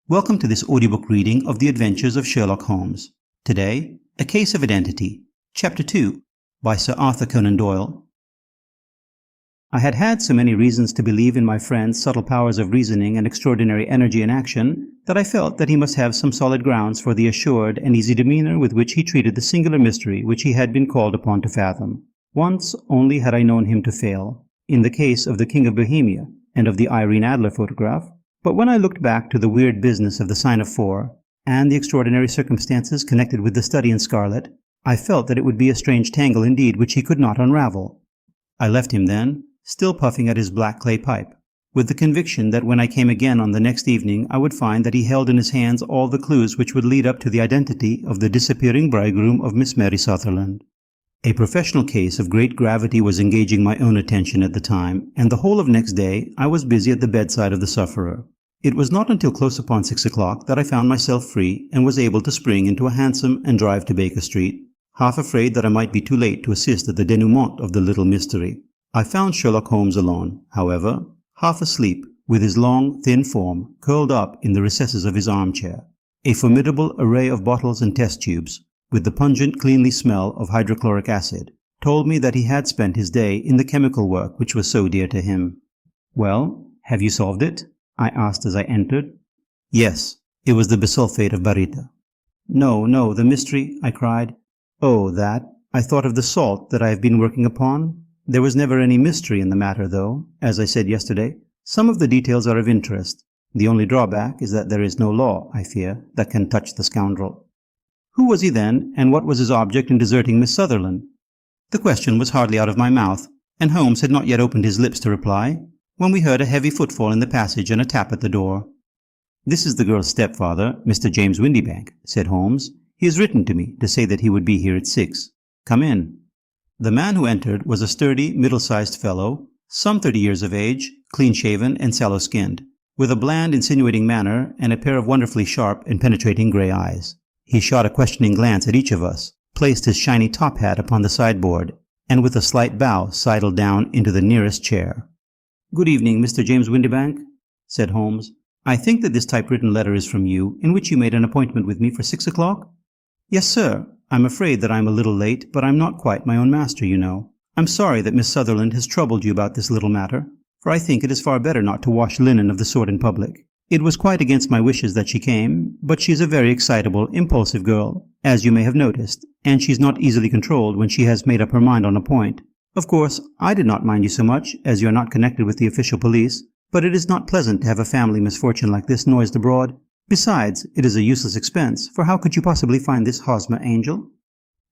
Welcome to this audiobook reading of The Adventures of Sherlock Holmes. Today, A Case of Identity, Chapter 2, by Sir Arthur Conan Doyle. I had had so many reasons to believe in my friend's subtle powers of reasoning and extraordinary energy in action that I felt that he must have some solid grounds for the assured and easy demeanor with which he treated the singular mystery which he had been called upon to fathom. Once only had I known him to fail, in the case of the King of Bohemia and of the Irene Adler photograph. But when I looked back to the weird business of the Sign of Four, and the extraordinary circumstances connected with the study in scarlet, I felt that it would be a strange tangle indeed which he could not unravel. I left him then, still puffing at his black clay pipe, with the conviction that when I came again on the next evening I would find that he held in his hands all the clues which would lead up to the identity of the disappearing bridegroom of Miss Mary Sutherland. A professional case of great gravity was engaging my own attention at the time, and the whole of next day I was busy at the bedside of the sufferer. It was not until close upon 6 o'clock that I found myself free and was able to spring into a hansom and drive to Baker Street, half afraid that I might be too late to assist at the denouement of the little mystery. I found Sherlock Holmes alone, however, half asleep, with his long, thin form curled up in the recesses of his armchair. A formidable array of bottles and test tubes, with the pungent, cleanly smell of hydrochloric acid, told me that he had spent his day in the chemical work which was so dear to him. "Well, have you solved it?" I asked as I entered. "Yes, it was the bisulfate of baryta." No, the mystery," I cried. "Oh, that. I thought of the salt that I have been working upon. There was never any mystery in the matter, though, as I said yesterday. Some of the details are of interest. The only drawback is that there is no law, I fear, that can touch the scoundrel." "Who was he then, and what was his object in deserting Miss Sutherland?" The question was hardly out of my mouth, and Holmes had not yet opened his lips to reply, when we heard a heavy footfall in the passage and a tap at the door. "This is the girl's stepfather, Mr. James Windybank," said Holmes. "He has written to me to say that he would be here at 6. Come in." The man who entered was a sturdy, middle-sized fellow, some 30 years of age, clean-shaven and sallow-skinned, with a bland, insinuating manner and a pair of wonderfully sharp and penetrating grey eyes. He shot a questioning glance at each of us, placed his shiny top hat upon the sideboard, and with a slight bow sidled down into the nearest chair. "Good evening, Mr. James Windybank," said Holmes. "I think that this typewritten letter is from you, in which you made an appointment with me for 6 o'clock? "Yes, sir. I'm afraid that I'm a little late, but I'm not quite my own master, you know. I'm sorry that Miss Sutherland has troubled you about this little matter, for I think it is far better not to wash linen of the sort in public. It was quite against my wishes that she came, but she is a very excitable, impulsive girl, as you may have noticed, and she's not easily controlled when she has made up her mind on a point. Of course, I did not mind you so much, as you are not connected with the official police, but it is not pleasant to have a family misfortune like this noised abroad. Besides, it is a useless expense, for how could you possibly find this Hosmer Angel?"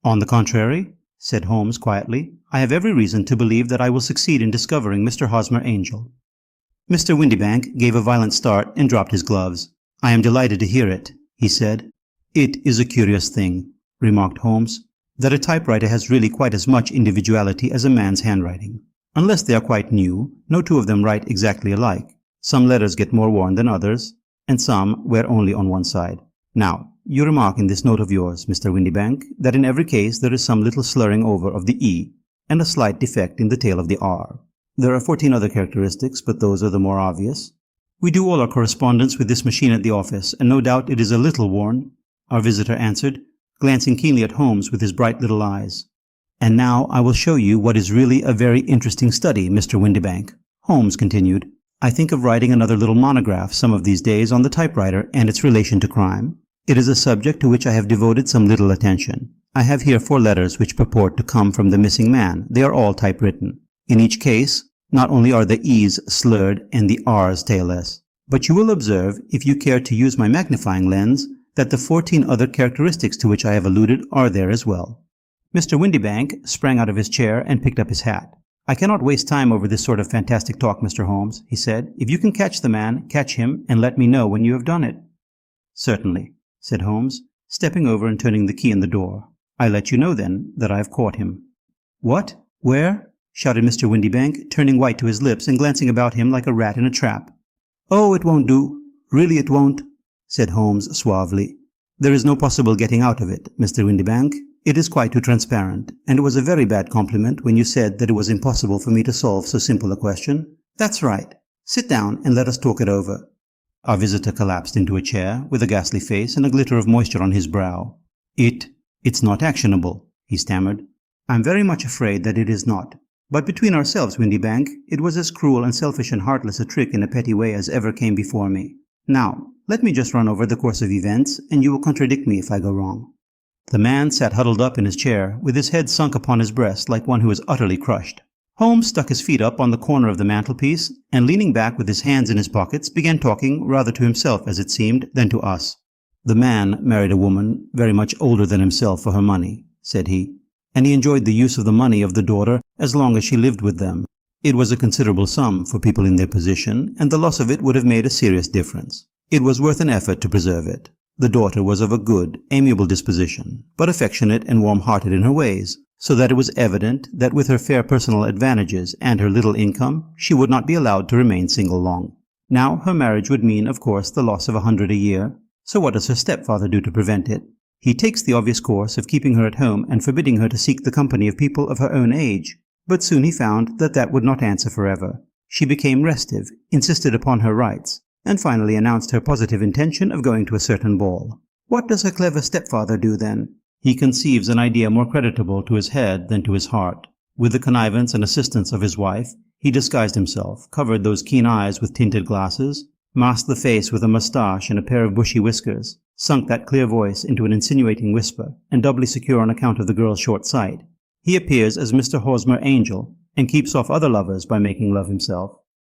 "On the contrary," said Holmes quietly, "I have every reason to believe that I will succeed in discovering Mr. Hosmer Angel." Mr. Windybank gave a violent start and dropped his gloves. "I am delighted to hear it," he said. "It is a curious thing," remarked Holmes, "that a typewriter has really quite as much individuality as a man's handwriting. Unless they are quite new, no two of them write exactly alike. Some letters get more worn than others, and some wear only on one side. Now, you remark in this note of yours, Mr. Windybank, that in every case there is some little slurring over of the E, and a slight defect in the tail of the R. There are 14 other characteristics, but those are the more obvious. We do all our correspondence with this machine at the office, and no doubt it is a little worn," our visitor answered, glancing keenly at Holmes with his bright little eyes. "And now I will show you what is really a very interesting study, Mr. Windybank," Holmes continued. "I think of writing another little monograph some of these days on the typewriter and its relation to crime. It is a subject to which I have devoted some little attention. I have here 4 letters which purport to come from the missing man. They are all typewritten. In each case, not only are the E's slurred and the R's tailless, but you will observe, if you care to use my magnifying lens, that the 14 other characteristics to which I have alluded are there as well." Mr. Windybank sprang out of his chair and picked up his hat. "I cannot waste time over this sort of fantastic talk, Mr. Holmes," he said. "If you can catch the man, catch him, and let me know when you have done it." "Certainly," said Holmes, stepping over and turning the key in the door. "I'll let you know, then, that I have caught him." "What? Where?" shouted Mr. Windybank, turning white to his lips and glancing about him like a rat in a trap. "Oh, it won't do. Really it won't," said Holmes suavely. "There is no possible getting out of it, Mr. Windybank. It is quite too transparent, and it was a very bad compliment when you said that it was impossible for me to solve so simple a question. That's right. Sit down and let us talk it over." Our visitor collapsed into a chair, with a ghastly face and a glitter of moisture on his brow. It's not actionable," he stammered. "I'm very much afraid that it is not. But between ourselves, Windybank, it was as cruel and selfish and heartless a trick in a petty way as ever came before me. Now, let me just run over the course of events, and you will contradict me if I go wrong." The man sat huddled up in his chair, with his head sunk upon his breast like one who is utterly crushed. Holmes stuck his feet up on the corner of the mantelpiece, and leaning back with his hands in his pockets, began talking, rather to himself, as it seemed, than to us. "The man married a woman very much older than himself for her money," said he, "and he enjoyed the use of the money of the daughter as long as she lived with them. It was a considerable sum for people in their position, and the loss of it would have made a serious difference. It was worth an effort to preserve it. The daughter was of a good, amiable disposition, but affectionate and warm-hearted in her ways, so that it was evident that with her fair personal advantages and her little income, she would not be allowed to remain single long. Now, her marriage would mean, of course, the loss of 100 a year, so what does her stepfather do to prevent it? He takes the obvious course of keeping her at home and forbidding her to seek the company of people of her own age, but soon he found that that would not answer forever. She became restive, insisted upon her rights, and finally announced her positive intention of going to a certain ball. What does her clever stepfather do then? He conceives an idea more creditable to his head than to his heart. With the connivance and assistance of his wife, he disguised himself, covered those keen eyes with tinted glasses, masked the face with a moustache and a pair of bushy whiskers, sunk that clear voice into an insinuating whisper, and doubly secure on account of the girl's short sight. He appears as Mr. Hosmer Angel, and keeps off other lovers by making love himself.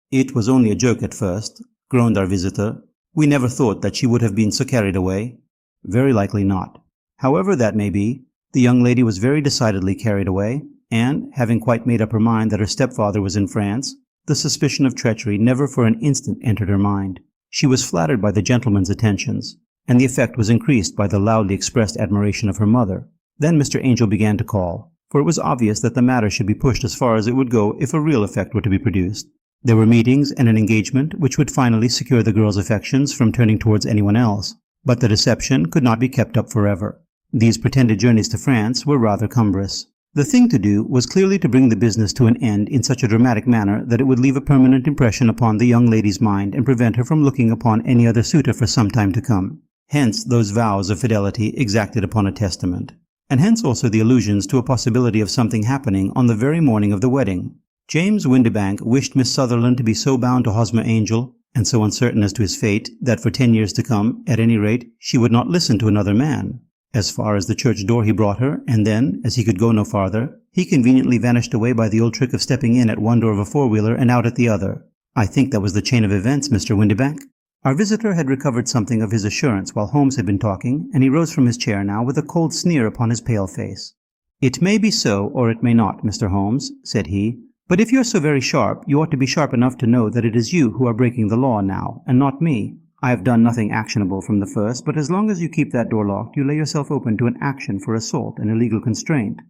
"It was only a joke at first," groaned our visitor. "We never thought that she would have been so carried away." "Very likely not. However that may be, the young lady was very decidedly carried away, and, having quite made up her mind that her stepfather was in France, the suspicion of treachery never for an instant entered her mind. She was flattered by the gentleman's attentions, and the effect was increased by the loudly expressed admiration of her mother. Then Mr. Angel began to call, for it was obvious that the matter should be pushed as far as it would go if a real effect were to be produced. There were meetings and an engagement which would finally secure the girl's affections from turning towards anyone else, but the deception could not be kept up forever. These pretended journeys to France were rather cumbrous. The thing to do was clearly to bring the business to an end in such a dramatic manner that it would leave a permanent impression upon the young lady's mind and prevent her from looking upon any other suitor for some time to come. Hence those vows of fidelity exacted upon a testament. And hence also the allusions to a possibility of something happening on the very morning of the wedding. James Windybank wished Miss Sutherland to be so bound to Hosmer Angel, and so uncertain as to his fate, that for 10 years to come, at any rate, she would not listen to another man. As far as the church door he brought her, and then, as he could go no farther, he conveniently vanished away by the old trick of stepping in at one door of a four-wheeler and out at the other. I think that was the chain of events, Mr. Windybank." Our visitor had recovered something of his assurance while Holmes had been talking, and he rose from his chair now with a cold sneer upon his pale face. "It may be so, or it may not, Mr. Holmes," said he, "but if you're so very sharp, you ought to be sharp enough to know that it is you who are breaking the law now, and not me. I have done nothing actionable from the first, but as long as you keep that door locked, you lay yourself open to an action for assault and illegal constraint."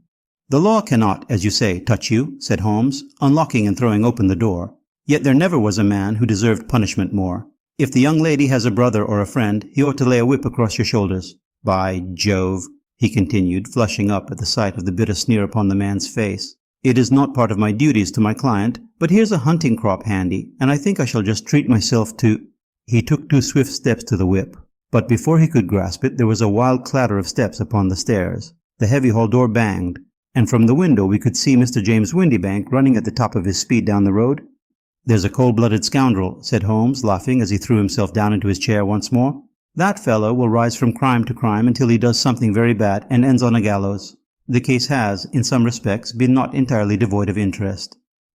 "The law cannot, as you say, touch you," said Holmes, unlocking and throwing open the door. "Yet there never was a man who deserved punishment more. If the young lady has a brother or a friend, he ought to lay a whip across your shoulders. By Jove," he continued, flushing up at the sight of the bitter sneer upon the man's face, "it is not part of my duties to my client, but here's a hunting crop handy, and I think I shall just treat myself to—" He took 2 swift steps to the whip, but before he could grasp it there was a wild clatter of steps upon the stairs. The heavy hall door banged, and from the window we could see Mr. James Windybank running at the top of his speed down the road. "There's a cold-blooded scoundrel," said Holmes, laughing as he threw himself down into his chair once more. "That fellow will rise from crime to crime until he does something very bad and ends on a gallows. The case has, in some respects, been not entirely devoid of interest."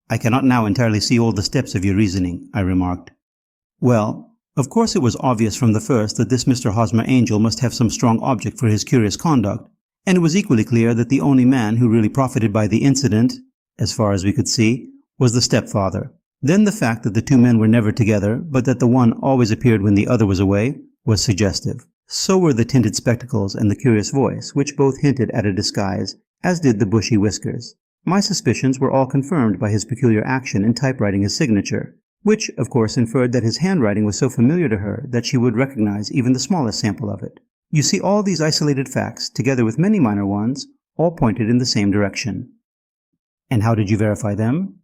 "I cannot now entirely see all the steps of your reasoning," I remarked. "Well, of course it was obvious from the first that this Mr. Hosmer Angel must have some strong object for his curious conduct, and it was equally clear that the only man who really profited by the incident, as far as we could see, was the stepfather. Then the fact that the two men were never together, but that the one always appeared when the other was away, was suggestive. So were the tinted spectacles and the curious voice, which both hinted at a disguise, as did the bushy whiskers. My suspicions were all confirmed by his peculiar action in typewriting his signature, which, of course, inferred that his handwriting was so familiar to her that she would recognize even the smallest sample of it. You see, all these isolated facts, together with many minor ones, all pointed in the same direction. "And how did you verify them?"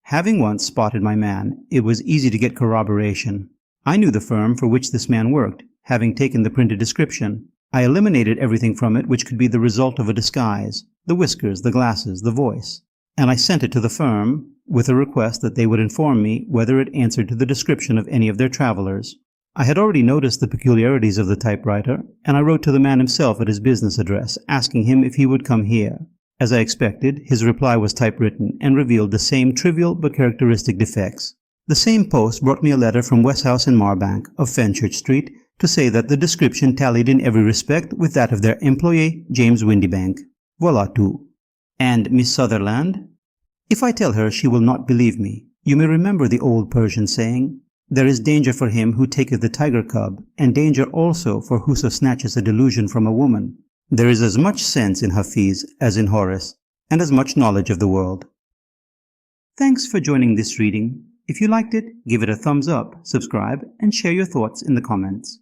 "Having once spotted my man, it was easy to get corroboration. I knew the firm for which this man worked, having taken the printed description. I eliminated everything from it which could be the result of a disguise, the whiskers, the glasses, the voice, and I sent it to the firm with a request that they would inform me whether it answered to the description of any of their travelers. I had already noticed the peculiarities of the typewriter, and I wrote to the man himself at his business address, asking him if he would come here. As I expected, his reply was typewritten and revealed the same trivial but characteristic defects. The same post brought me a letter from Westhouse and Marbank of Fenchurch Street to say that the description tallied in every respect with that of their employé, James Windybank. Voilà tout. And Miss Sutherland? If I tell her, she will not believe me. You may remember the old Persian saying, "There is danger for him who taketh the tiger cub, and danger also for whoso snatches a delusion from a woman." There is as much sense in Hafiz as in Horace, and as much knowledge of the world. Thanks for joining this reading. If you liked it, give it a thumbs up, subscribe, and share your thoughts in the comments.